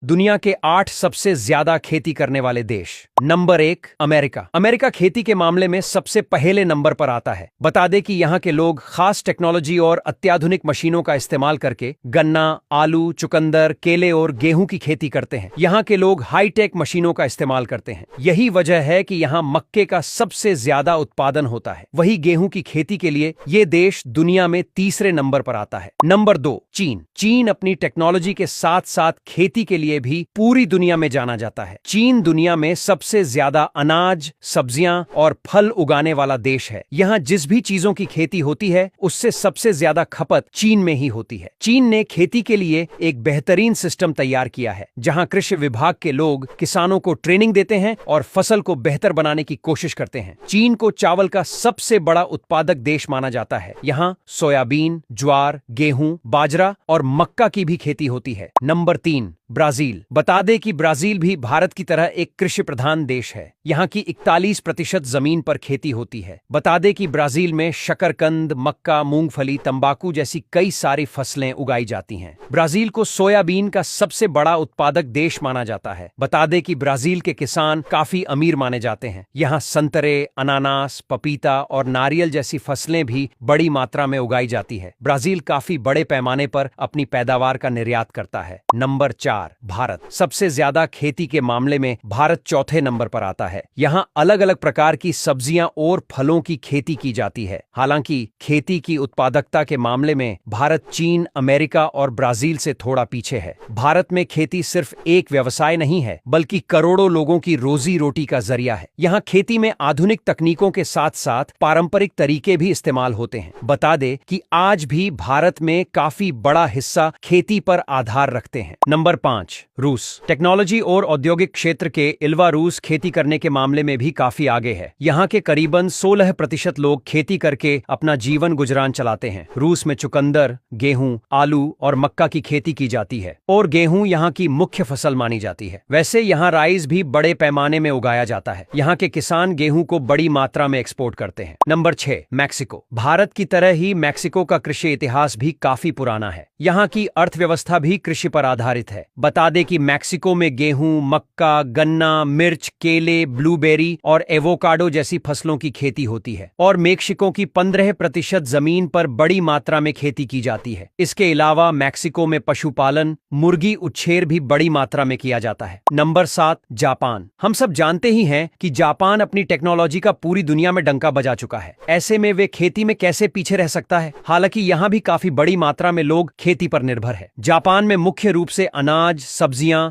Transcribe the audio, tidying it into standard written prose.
दुनिया के 8 सबसे ज्यादा खेती करने वाले देश। Number 1 America. अमेरिका खेती के मामले में सबसे पहले नंबर पर आता है। बता दें कि यहाँ के लोग खास टेक्नोलॉजी और अत्याधुनिक मशीनों का इस्तेमाल करके गन्ना, आलू, चुकंदर, केले और गेहूं की खेती करते हैं। यहाँ के लोग हाईटेक मशीनों का इस्तेमाल करते हैं। यही वजह है कि यहाँ मक्के का सबसे ज्यादा उत्पादन होता है। वही गेहूं की खेती के लिए ये देश दुनिया में तीसरे नंबर पर आता है। नंबर 2 चीन। चीन अपनी टेक्नोलॉजी के साथ साथ खेती के लिए भी पूरी दुनिया में जाना जाता है। चीन दुनिया में सबसे ज्यादा अनाज, सब्जियां और फल उगाने वाला देश है। यहाँ जिस भी चीजों की खेती होती है उससे सबसे ज्यादा खपत चीन में ही होती है। चीन ने खेती के लिए एक बेहतरीन सिस्टम तैयार किया है, जहाँ कृषि विभाग के लोग किसानों को ट्रेनिंग देते हैं और फसल को बेहतर बनाने की कोशिश करते हैं। चीन को चावल का सबसे बड़ा उत्पादक देश माना जाता है। यहाँ सोयाबीन, ज्वार, गेहूं, बाजरा और मक्का की भी खेती होती है। Number 3 Brazil. बता दें कि ब्राजील भी भारत की तरह एक कृषि प्रधान देश है। यहाँ की 41% जमीन पर खेती होती है। बता दें कि ब्राजील में शकरकंद, मक्का, मूंगफली, तंबाकू जैसी कई सारी फसलें उगाई जाती हैं। ब्राजील को सोयाबीन का सबसे बड़ा उत्पादक देश माना जाता है। बता दें कि ब्राजील के किसान काफी अमीर माने जाते हैं। यहाँ संतरे, अनानास, पपीता और नारियल जैसी फसलें भी बड़ी मात्रा में उगाई जाती है। ब्राजील काफी बड़े पैमाने पर अपनी पैदावार का निर्यात करता है। नंबर 4 भारत। सबसे ज्यादा खेती के मामले में भारत चौथे नंबर पर आता है। यहाँ अलग अलग प्रकार की सब्जियां और फलों की खेती की जाती है। हालांकि खेती की उत्पादकता के मामले में भारत चीन, अमेरिका और ब्राजील से थोड़ा पीछे है। भारत में खेती सिर्फ एक व्यवसाय नहीं है, बल्कि करोड़ों लोगों की रोजी रोटी का जरिया है। यहाँ खेती में आधुनिक तकनीकों के साथ साथ पारंपरिक तरीके भी इस्तेमाल होते हैं। बता दे कि आज भी भारत में काफी बड़ा हिस्सा खेती पर आधार रखते हैं। नंबर 5 रूस। टेक्नोलॉजी और औद्योगिक क्षेत्र के अलावा रूस खेती करने के मामले में भी काफी आगे है। यहाँ के करीबन 16% लोग खेती करके अपना जीवन गुजरान चलाते हैं। रूस में चुकंदर, गेहूं, आलू और मक्का की खेती की जाती है और गेहूं यहाँ की मुख्य फसल मानी जाती है। वैसे यहाँ राइस भी बड़े पैमाने में उगाया जाता है। यहाँ के किसान गेहूं को बड़ी मात्रा में एक्सपोर्ट करते हैं। Number 6 Mexico. भारत की तरह ही मैक्सिको का कृषि इतिहास भी काफी पुराना है। यहाँ की अर्थव्यवस्था भी कृषि पर आधारित है। बता दें कि मैक्सिको में गेहूं, मक्का, गन्ना, मिर्च, केले, ब्लूबेरी और एवोकाडो जैसी फसलों की खेती होती है और मैक्सिको की 15% जमीन पर बड़ी मात्रा में खेती की जाती है। इसके अलावा मैक्सिको में पशुपालन, मुर्गी उच्छेर भी बड़ी मात्रा में किया जाता है। Number 7 Japan. हम सब जानते ही हैं कि जापान अपनी टेक्नोलॉजी का पूरी दुनिया में डंका बजा चुका है। ऐसे में वे खेती में कैसे पीछे रह सकता है? हालांकि यहाँ भी काफी बड़ी मात्रा में लोग खेती पर निर्भर है। जापान में मुख्य रूप से अनाज, सब्जियां,